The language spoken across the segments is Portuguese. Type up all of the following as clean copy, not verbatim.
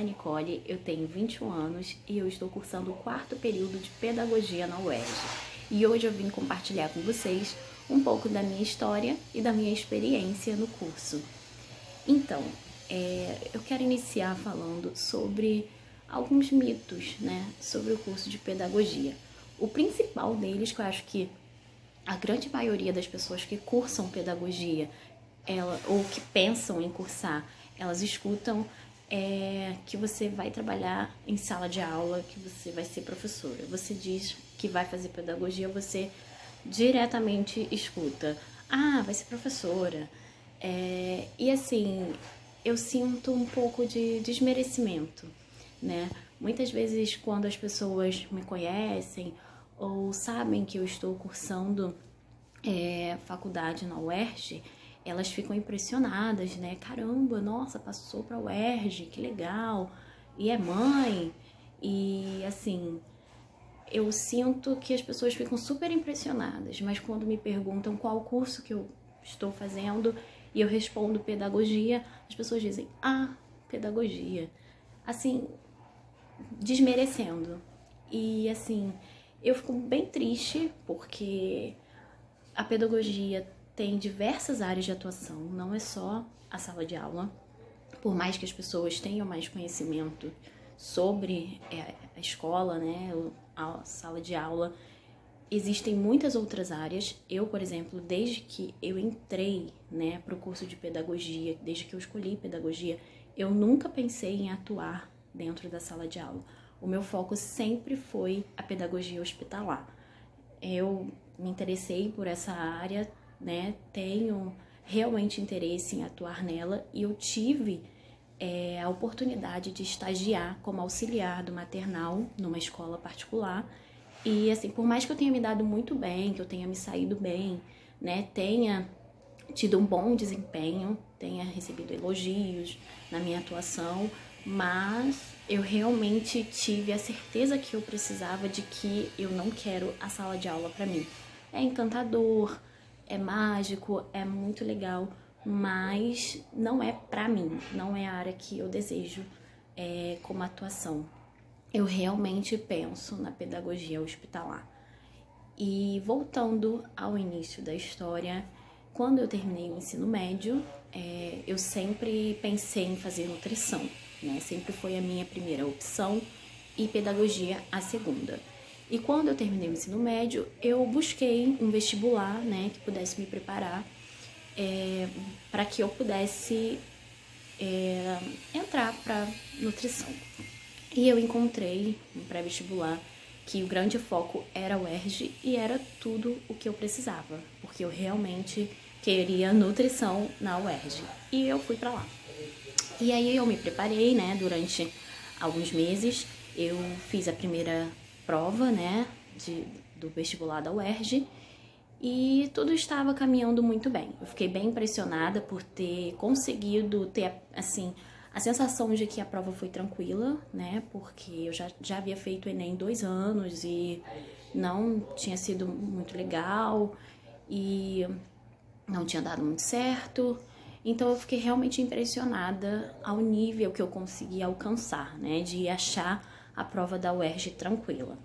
a Nicole, eu tenho 21 anos e eu estou cursando o 4º período de Pedagogia na UERJ. E hoje eu vim compartilhar com vocês um pouco da minha história e da minha experiência no curso. Então, eu quero iniciar falando sobre alguns mitos, né, sobre o curso de Pedagogia. O principal deles, que eu acho que a grande maioria das pessoas que cursam Pedagogia, ou que pensam em cursar, elas escutam que você vai trabalhar em sala de aula, que você vai ser professora. Você diz que vai fazer pedagogia, você diretamente escuta: ah, vai ser professora. E assim, eu sinto um pouco de desmerecimento, né? Muitas vezes quando as pessoas me conhecem ou sabem que eu estou cursando faculdade na UERJ, elas ficam impressionadas, né? Caramba, nossa, passou pra UERJ, que legal, e é mãe. E assim, eu sinto que as pessoas ficam super impressionadas, mas quando me perguntam qual curso que eu estou fazendo e eu respondo pedagogia, as pessoas dizem: ah, pedagogia. Assim, desmerecendo. E assim, eu fico bem triste porque a pedagogia tem diversas áreas de atuação, não é só a sala de aula. Por mais que as pessoas tenham mais conhecimento sobre a escola, né, a sala de aula, existem muitas outras áreas. Eu, por exemplo, desde que eu entrei, né, para o curso de pedagogia, desde que eu escolhi pedagogia, eu nunca pensei em atuar dentro da sala de aula. O meu foco sempre foi a pedagogia hospitalar. Eu me interessei por essa área, né? Tenho realmente interesse em atuar nela e eu tive a oportunidade de estagiar como auxiliar do maternal numa escola particular. E assim, por mais que eu tenha me dado muito bem, que eu tenha me saído bem, né? Tenha tido um bom desempenho, tenha recebido elogios na minha atuação, mas eu realmente tive a certeza que eu precisava de que eu não quero a sala de aula para mim. É encantador, é mágico, é muito legal, mas não é para mim, não é a área que eu desejo como atuação. Eu realmente penso na pedagogia hospitalar. E voltando ao início da história, quando eu terminei o ensino médio, eu sempre pensei em fazer nutrição, né? Sempre foi a minha primeira opção e pedagogia a segunda. E quando eu terminei o ensino médio, eu busquei um vestibular, né, que pudesse me preparar para que eu pudesse entrar para nutrição. E eu encontrei um pré-vestibular que o grande foco era o UERJ e era tudo o que eu precisava, porque eu realmente queria nutrição na UERJ. E eu fui para lá. E aí eu me preparei, né, durante alguns meses. Eu fiz a primeira prova, né, do vestibular da UERJ e tudo estava caminhando muito bem. Eu fiquei bem impressionada por ter conseguido ter, assim, a sensação de que a prova foi tranquila, né? Porque eu já havia feito o Enem 2 anos e não tinha sido muito legal e não tinha dado muito certo. Então eu fiquei realmente impressionada ao nível que eu consegui alcançar, né? De achar a prova da UERJ tranquila.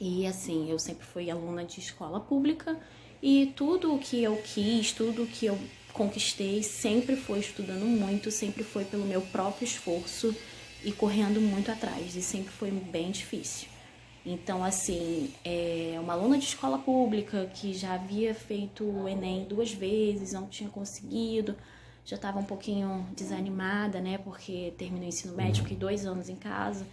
E assim, eu sempre fui aluna de escola pública e tudo o que eu quis, tudo o que eu conquistei sempre foi estudando muito, sempre foi pelo meu próprio esforço e correndo muito atrás, e sempre foi bem difícil. Então, assim, uma aluna de escola pública que já havia feito o Enem 2 vezes, não tinha conseguido, já estava um pouquinho desanimada, né, porque terminou o ensino médio, fiquei 2 anos em casa.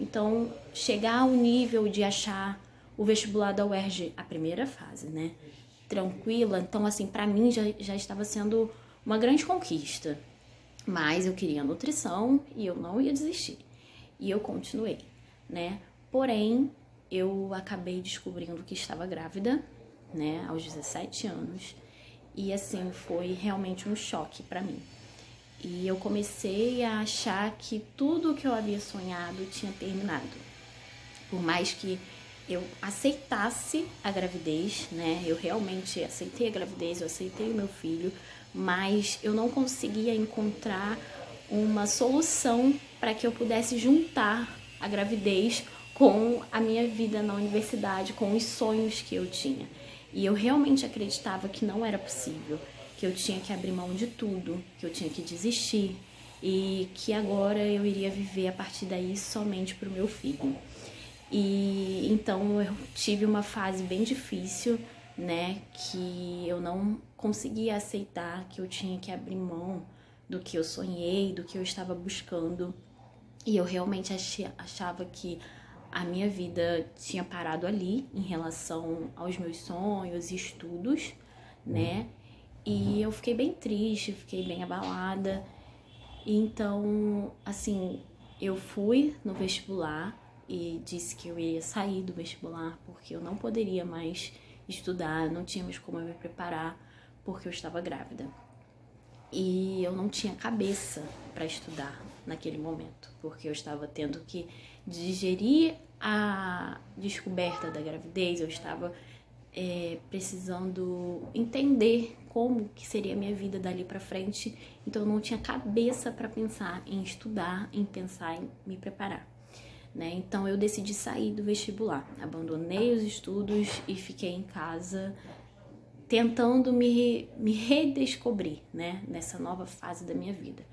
Então, chegar ao nível de achar o vestibular da UERJ, a primeira fase, né, tranquila, então assim, pra mim já estava sendo uma grande conquista. Mas eu queria nutrição e eu não ia desistir. E eu continuei, né? Porém, eu acabei descobrindo que estava grávida, né, aos 17 anos. E assim, foi realmente um choque pra mim. E eu comecei a achar que tudo que eu havia sonhado tinha terminado. Por mais que eu aceitasse a gravidez, né? Eu realmente aceitei a gravidez, eu aceitei o meu filho, mas eu não conseguia encontrar uma solução para que eu pudesse juntar a gravidez com a minha vida na universidade, com os sonhos que eu tinha. E eu realmente acreditava que não era possível, que eu tinha que abrir mão de tudo, que eu tinha que desistir e que agora eu iria viver a partir daí somente para o meu filho. E então eu tive uma fase bem difícil, né, que eu não conseguia aceitar que eu tinha que abrir mão do que eu sonhei, do que eu estava buscando. E eu realmente achava que a minha vida tinha parado ali em relação aos meus sonhos e estudos, né? E eu fiquei bem triste, fiquei bem abalada. Então, assim, eu fui no vestibular e disse que eu ia sair do vestibular porque eu não poderia mais estudar, não tinha mais como eu me preparar porque eu estava grávida. E eu não tinha cabeça para estudar naquele momento, porque eu estava tendo que digerir a descoberta da gravidez, eu estava precisando entender como que seria a minha vida dali para frente, então eu não tinha cabeça para pensar em estudar, em pensar em me preparar, né? Então eu decidi sair do vestibular, abandonei os estudos e fiquei em casa tentando me redescobrir, né, nessa nova fase da minha vida.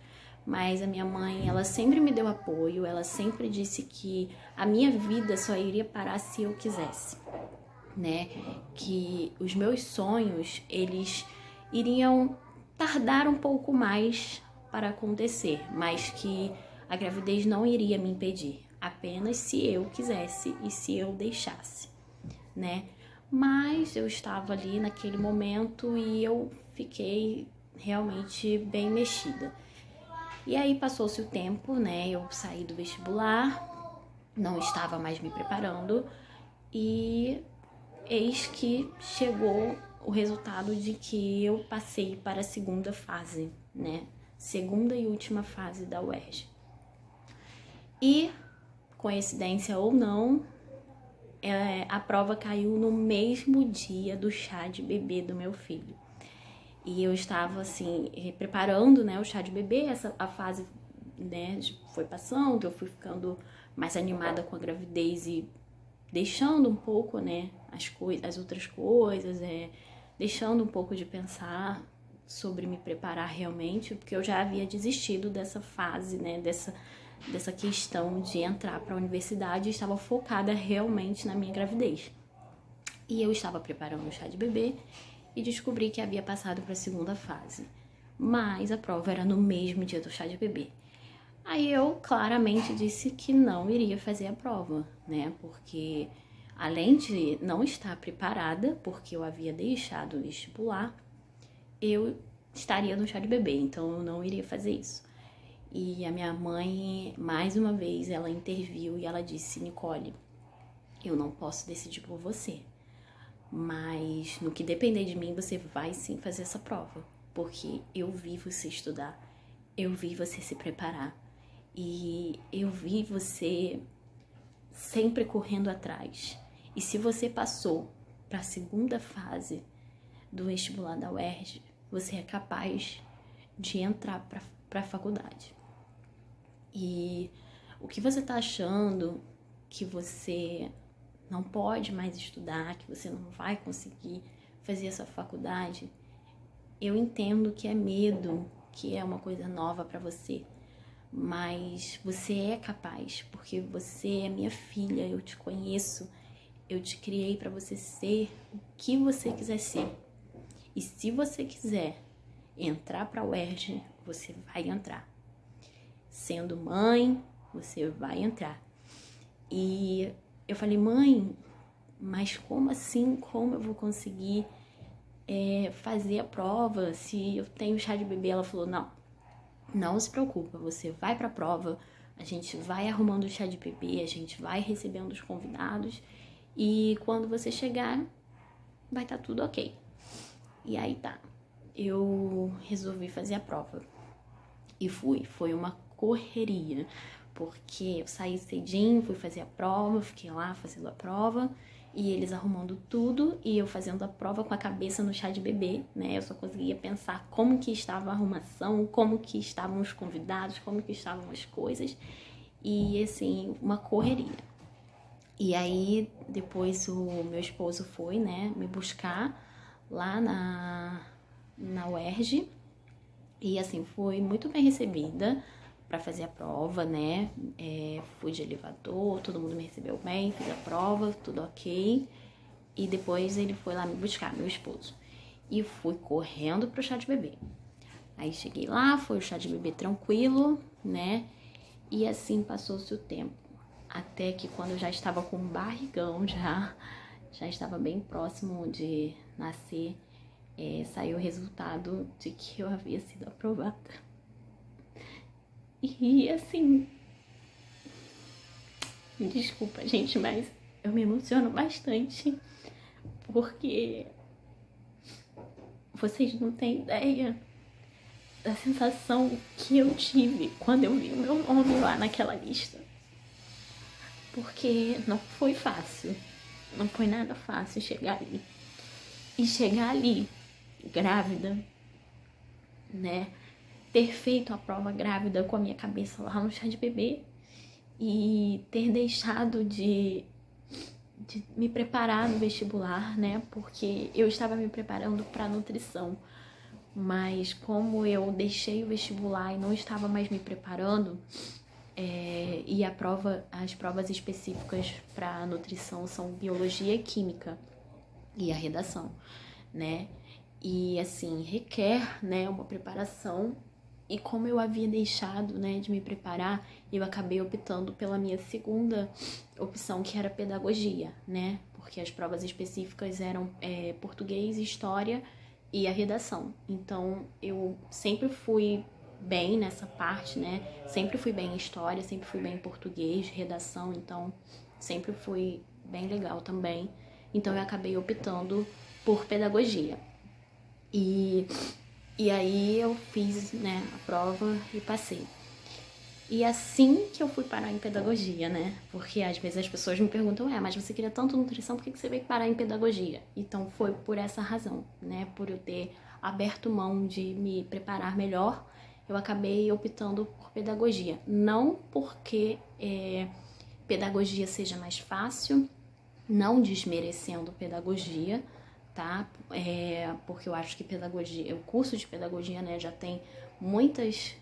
Mas a minha mãe, ela sempre me deu apoio, ela sempre disse que a minha vida só iria parar se eu quisesse, né? Que os meus sonhos, eles iriam tardar um pouco mais para acontecer, mas que a gravidez não iria me impedir, apenas se eu quisesse e se eu deixasse, né? Mas eu estava ali naquele momento e eu fiquei realmente bem mexida. E aí passou-se o tempo, né? Eu saí do vestibular, não estava mais me preparando e eis que chegou o resultado de que eu passei para a segunda fase, né? Segunda e última fase da UERJ. E, coincidência ou não, a prova caiu no mesmo dia do chá de bebê do meu filho. E eu estava, assim, preparando, né, o chá de bebê, a fase, né, foi passando, eu fui ficando mais animada com a gravidez e deixando um pouco, né, as outras coisas, deixando um pouco de pensar sobre me preparar realmente, porque eu já havia desistido dessa fase, né, dessa questão de entrar para a universidade e estava focada realmente na minha gravidez. E eu estava preparando o chá de bebê e descobri que havia passado para a segunda fase. Mas a prova era no mesmo dia do chá de bebê. Aí eu claramente disse que não iria fazer a prova, né? Porque além de não estar preparada, porque eu havia deixado o vestibular, eu estaria no chá de bebê, então eu não iria fazer isso. E a minha mãe, mais uma vez, ela interviu e ela disse: Nicole, eu não posso decidir por você, mas no que depender de mim, você vai sim fazer essa prova, porque eu vi você estudar, eu vi você se preparar e eu vi você sempre correndo atrás. E se você passou para a segunda fase do vestibular da UERJ, você é capaz de entrar para a faculdade. E o que você tá achando que você não pode mais estudar, que você não vai conseguir fazer essa faculdade, eu entendo que é medo, que é uma coisa nova para você, mas você é capaz, porque você é minha filha, eu te conheço, eu te criei para você ser o que você quiser ser. E se você quiser entrar para a UERJ, você vai entrar. Sendo mãe, você vai entrar. E eu falei: mãe, mas como assim? Como eu vou conseguir fazer a prova se eu tenho chá de bebê? Ela falou: não se preocupa, você vai pra prova, a gente vai arrumando o chá de bebê, a gente vai recebendo os convidados e quando você chegar, vai estar tudo ok. E aí tá, eu resolvi fazer a prova e foi uma correria, porque eu saí cedinho, fui fazer a prova, fiquei lá fazendo a prova, e eles arrumando tudo, e eu fazendo a prova com a cabeça no chá de bebê, né? Eu só conseguia pensar como que estava a arrumação, como que estavam os convidados, como que estavam as coisas, e assim, uma correria. E aí, depois o meu esposo foi, né, me buscar lá na UERJ, e assim, fui muito bem recebida para fazer a prova, né? Fui de elevador, todo mundo me recebeu bem, fiz a prova, tudo ok. E depois ele foi lá me buscar, meu esposo. E fui correndo pro chá de bebê. Aí cheguei lá, foi o chá de bebê tranquilo, né? E assim passou-se o tempo. Até que quando eu já estava com um barrigão, já estava bem próximo de nascer, saiu o resultado de que eu havia sido aprovada. E assim, me desculpa, gente, mas eu me emociono bastante, porque vocês não têm ideia da sensação que eu tive quando eu vi o meu nome lá naquela lista. Porque não foi fácil, não foi nada fácil chegar ali. E chegar ali, grávida, né? Ter feito a prova grávida com a minha cabeça lá no chá de bebê e ter deixado de me preparar no vestibular, né? Porque eu estava me preparando para nutrição, mas como eu deixei o vestibular e não estava mais me preparando, e as provas específicas para nutrição são biologia e química e a redação, né? E assim, requer, né, uma preparação. E como eu havia deixado, né, de me preparar, eu acabei optando pela minha segunda opção, que era pedagogia, né? Porque as provas específicas eram português, história e a redação. Então, eu sempre fui bem nessa parte, né? Sempre fui bem em história, sempre fui bem em português, redação, então sempre fui bem legal também. Então, eu acabei optando por pedagogia. E aí eu fiz, né, a prova e passei. E assim que eu fui parar em pedagogia, né? Porque às vezes as pessoas me perguntam, mas você queria tanto nutrição, por que você veio parar em pedagogia? Então foi por essa razão, né? Por eu ter aberto mão de me preparar melhor, eu acabei optando por pedagogia. Não porque pedagogia seja mais fácil, não desmerecendo pedagogia, tá? Porque eu acho que pedagogia, o curso de pedagogia, né, já tem muitas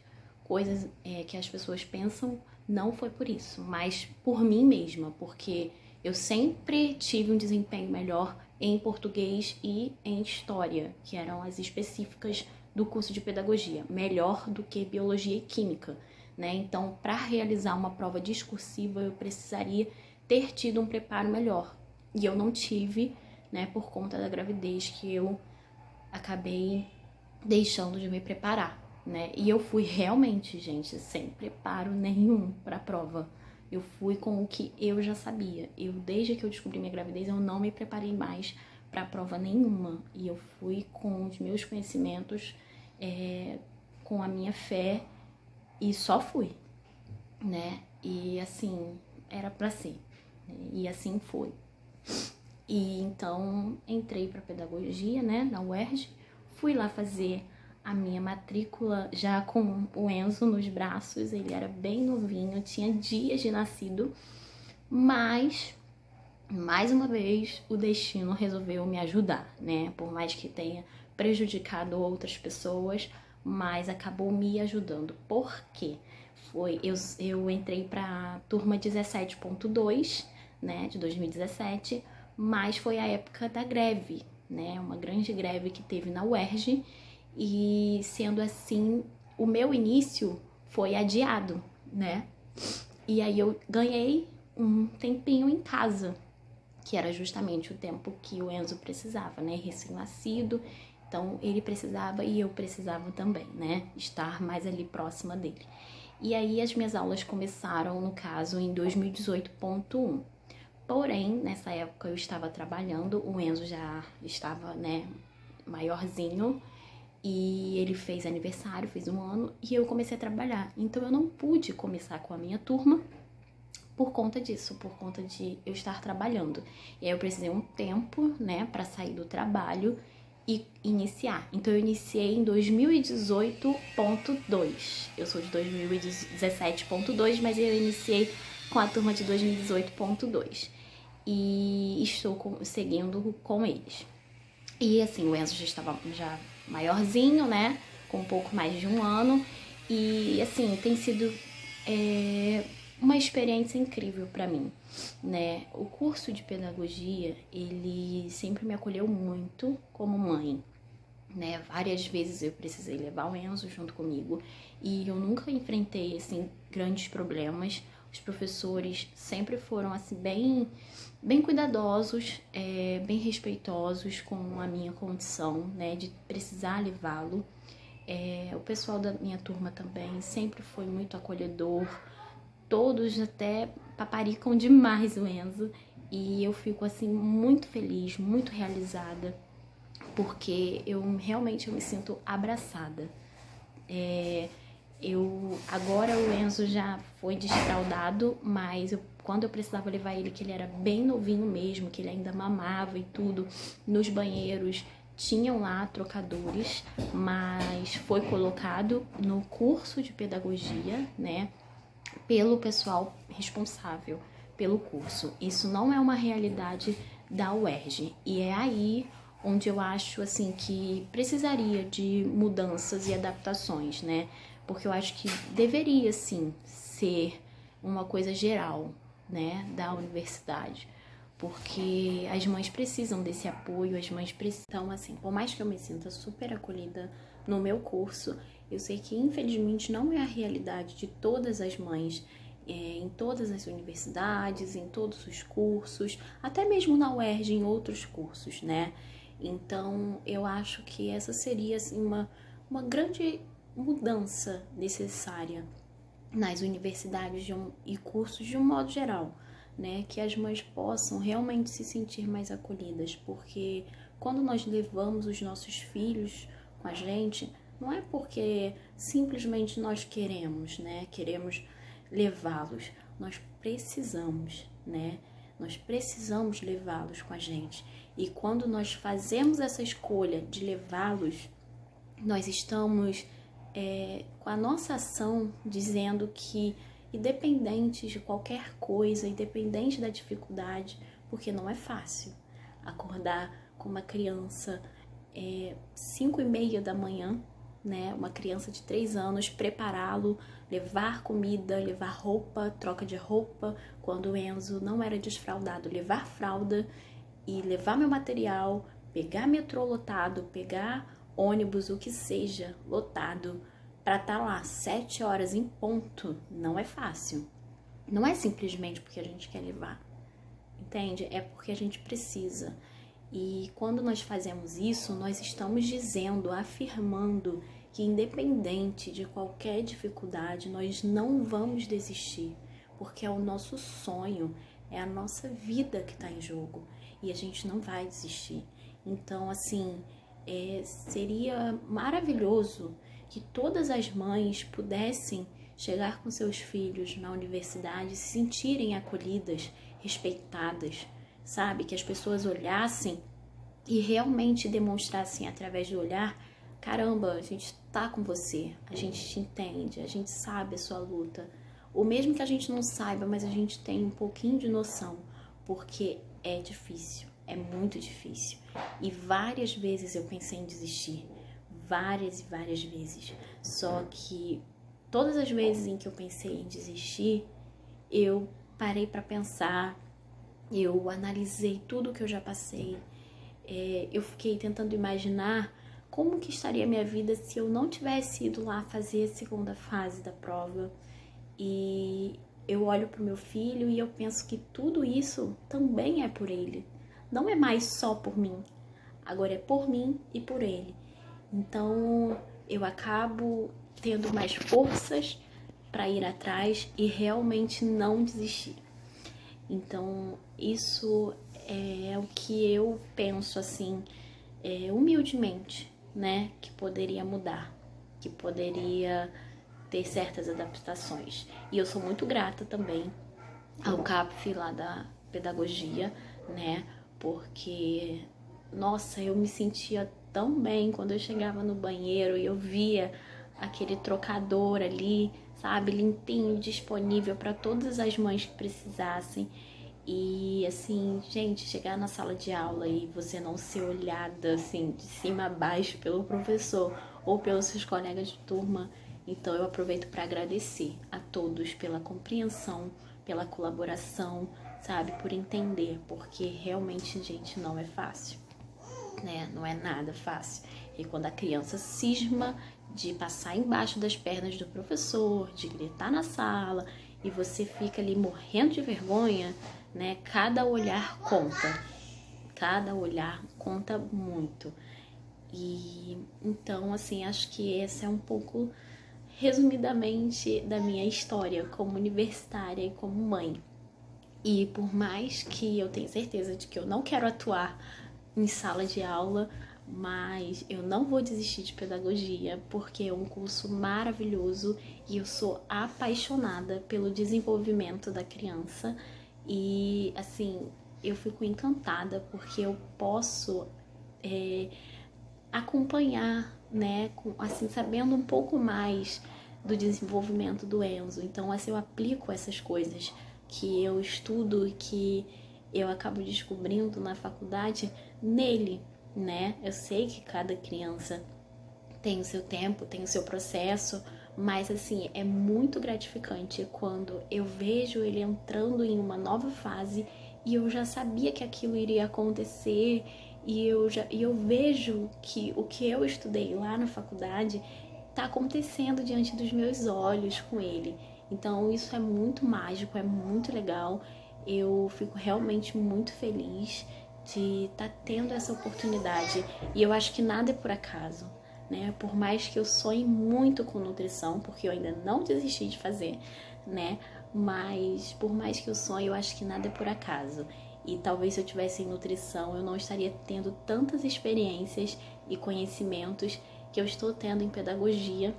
coisas que as pessoas pensam, não foi por isso, mas por mim mesma, porque eu sempre tive um desempenho melhor em português e em história, que eram as específicas do curso de pedagogia, melhor do que biologia e química, né? Então, para realizar uma prova discursiva, eu precisaria ter tido um preparo melhor. E eu não tive, né, por conta da gravidez, que eu acabei deixando de me preparar, né? E eu fui realmente, gente, sem preparo nenhum para a prova. Eu fui com o que eu já sabia. Desde que eu descobri minha gravidez, eu não me preparei mais para prova nenhuma. E eu fui com os meus conhecimentos, com a minha fé, e só fui, né? E assim, era para ser. E assim foi. E então entrei para pedagogia, né, na UERJ, fui lá fazer a minha matrícula já com o Enzo nos braços, ele era bem novinho, tinha dias de nascido, mas mais uma vez o destino resolveu me ajudar, né, por mais que tenha prejudicado outras pessoas, mas acabou me ajudando. Por quê? Eu entrei para a turma 17.2, né, de 2017, mas foi a época da greve, né, uma grande greve que teve na UERJ, e sendo assim, o meu início foi adiado, né, e aí eu ganhei um tempinho em casa, que era justamente o tempo que o Enzo precisava, né, recém-nascido, então ele precisava e eu precisava também, né, estar mais ali próxima dele. E aí as minhas aulas começaram, no caso, em 2018.1. Porém, nessa época eu estava trabalhando, o Enzo já estava, né, maiorzinho, E ele fez aniversário, fez 1 ano, e eu comecei a trabalhar. Então eu não pude começar com a minha turma por conta disso, por conta de eu estar trabalhando. E aí eu precisei um tempo, né, para sair do trabalho e iniciar. Então eu iniciei em 2018.2. Eu sou de 2017.2, mas eu iniciei com a turma de 2018.2. E estou seguindo com eles. E assim, o Enzo já estava maiorzinho, né? Com um pouco mais de 1 ano. E assim, tem sido uma experiência incrível para mim, né? O curso de pedagogia, ele sempre me acolheu muito como mãe, né? Várias vezes eu precisei levar o Enzo junto comigo e eu nunca enfrentei, assim, grandes problemas. Os professores sempre foram, assim, bem cuidadosos, bem respeitosos com a minha condição, né, de precisar levá-lo. O pessoal da minha turma também sempre foi muito acolhedor, todos até paparicam demais o Enzo e eu fico, assim, muito feliz, muito realizada, porque eu realmente me sinto abraçada. Agora o Enzo já foi desfraldado, mas quando eu precisava levar ele, que ele era bem novinho mesmo, que ele ainda mamava e tudo, nos banheiros tinham lá trocadores, mas foi colocado no curso de pedagogia, né, pelo pessoal responsável pelo curso. Isso não é uma realidade da UERJ e é aí onde eu acho, assim, que precisaria de mudanças e adaptações, né? Porque eu acho que deveria, sim, ser uma coisa geral, né, da universidade. Porque as mães precisam desse apoio, as mães precisam. Então, assim, por mais que eu me sinta super acolhida no meu curso, eu sei que, infelizmente, não é a realidade de todas as mães em todas as universidades, em todos os cursos, até mesmo na UERJ, em outros cursos, né? Então, eu acho que essa seria, assim, uma grande mudança necessária nas universidades e cursos de um modo geral, né? Que as mães possam realmente se sentir mais acolhidas, porque quando nós levamos os nossos filhos com a gente, não é porque simplesmente nós queremos, né? Queremos levá-los, nós precisamos, né? Nós precisamos levá-los com a gente. E quando nós fazemos essa escolha de levá-los, nós estamos com a nossa ação dizendo que, independente de qualquer coisa, independente da dificuldade, porque não é fácil acordar com uma criança 5:30 da manhã, né? Uma criança de 3 anos, prepará-lo, levar comida, levar roupa, troca de roupa, quando o Enzo não era desfraldado, levar fralda e levar meu material, pegar metrô lotado, pegar ônibus, o que seja, lotado, para estar lá 7 horas em ponto, não é fácil. Não é simplesmente porque a gente quer levar, entende? É porque a gente precisa. E quando nós fazemos isso, nós estamos dizendo, afirmando que, independente de qualquer dificuldade, nós não vamos desistir, porque é o nosso sonho, é a nossa vida que está em jogo e a gente não vai desistir. Então, assim, seria maravilhoso que todas as mães pudessem chegar com seus filhos na universidade e se sentirem acolhidas, respeitadas, sabe? Que as pessoas olhassem e realmente demonstrassem através do olhar: caramba, a gente tá com você, a gente te entende, a gente sabe a sua luta. Ou mesmo que a gente não saiba, mas a gente tem um pouquinho de noção, porque é difícil, é muito difícil. E várias vezes eu pensei em desistir, várias e várias vezes. Só que todas as vezes em que eu pensei em desistir, eu parei para pensar, eu analisei tudo que eu já passei, eu fiquei tentando imaginar como que estaria a minha vida se eu não tivesse ido lá fazer a segunda fase da prova. E eu olho pro meu filho e eu penso que tudo isso também é por ele. Não é mais só por mim, agora é por mim e por ele. Então eu acabo tendo mais forças para ir atrás e realmente não desistir. Então isso é o que eu penso, assim, humildemente, né, que poderia mudar, que poderia ter certas adaptações. E eu sou muito grata também ao CAPF lá da pedagogia, né, porque, nossa, eu me sentia tão bem quando eu chegava no banheiro e eu via aquele trocador ali, sabe, limpinho, disponível para todas as mães que precisassem. E assim, gente, chegar na sala de aula e você não ser olhada assim de cima a baixo pelo professor ou pelos seus colegas de turma. Então eu aproveito para agradecer a todos pela compreensão, pela colaboração, sabe, por entender, porque realmente, gente, não é fácil, né? Não é nada fácil. E quando a criança cisma de passar embaixo das pernas do professor, de gritar na sala, e você fica ali morrendo de vergonha, né? Cada olhar conta. Cada olhar conta muito. E então, assim, acho que essa é um pouco resumidamente da minha história como universitária e como mãe. E por mais que eu tenha certeza de que eu não quero atuar em sala de aula, mas eu não vou desistir de pedagogia porque é um curso maravilhoso e eu sou apaixonada pelo desenvolvimento da criança e assim eu fico encantada porque eu posso acompanhar, né, assim sabendo um pouco mais do desenvolvimento do Enzo. Então assim eu aplico essas coisas que eu estudo e que eu acabo descobrindo na faculdade nele, né? Eu sei que cada criança tem o seu tempo, tem o seu processo, mas assim, é muito gratificante quando eu vejo ele entrando em uma nova fase e eu já sabia que aquilo iria acontecer e eu vejo que o que eu estudei lá na faculdade está acontecendo diante dos meus olhos com ele. Então isso é muito mágico, é muito legal. Eu fico realmente muito feliz de estar tendo essa oportunidade e eu acho que nada é por acaso, né? Por mais que eu sonhe muito com nutrição, porque eu ainda não desisti de fazer, né? Mas por mais que eu sonhe, eu acho que nada é por acaso. E talvez se eu tivesse em nutrição, eu não estaria tendo tantas experiências e conhecimentos que eu estou tendo em pedagogia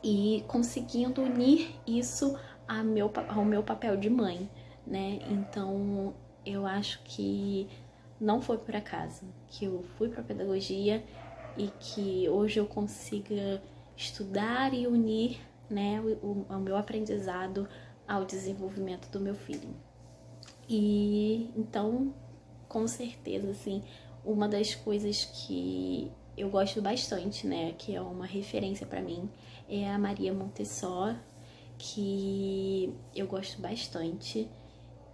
e conseguindo unir isso ao meu papel de mãe, né? Então, eu acho que não foi por acaso que eu fui para pedagogia e que hoje eu consiga estudar e unir, né, o meu aprendizado ao desenvolvimento do meu filho. E então, com certeza, assim, uma das coisas que eu gosto bastante, né, que é uma referência para mim, é a Maria Montessori, que eu gosto bastante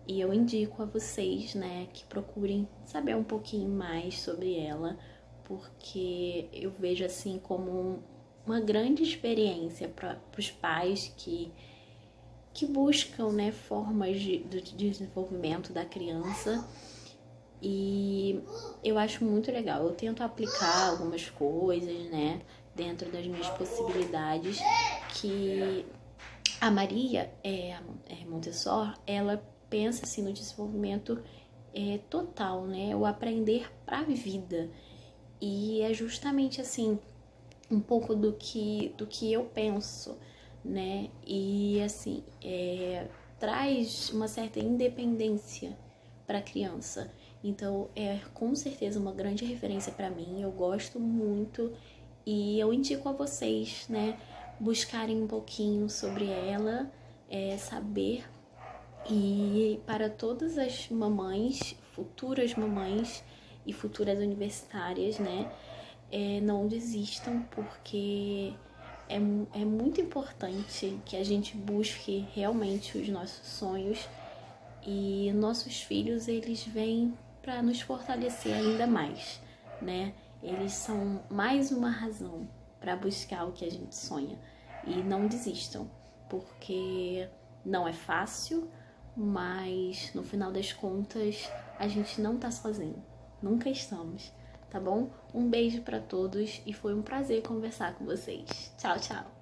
e eu indico a vocês, né, que procurem saber um pouquinho mais sobre ela, porque eu vejo assim como uma grande experiência para os pais que buscam, né, formas de desenvolvimento da criança. E eu acho muito legal. Eu tento aplicar algumas coisas, né, dentro das minhas possibilidades, que a Maria Montessori, ela pensa assim no desenvolvimento total, né, o aprender para a vida. E é justamente assim um pouco do que eu penso, né? E assim, traz uma certa independência para a criança. Então, é com certeza uma grande referência para mim. Eu gosto muito e eu indico a vocês, né, buscarem um pouquinho sobre ela, saber. E para todas as mamães, futuras mamães e futuras universitárias, né, não desistam, porque é muito importante que a gente busque realmente os nossos sonhos e nossos filhos, eles vêm para nos fortalecer ainda mais, né? Eles são mais uma razão para buscar o que a gente sonha. E não desistam, porque não é fácil, mas no final das contas a gente não tá sozinho. Nunca estamos, tá bom? Um beijo para todos e foi um prazer conversar com vocês. Tchau, tchau!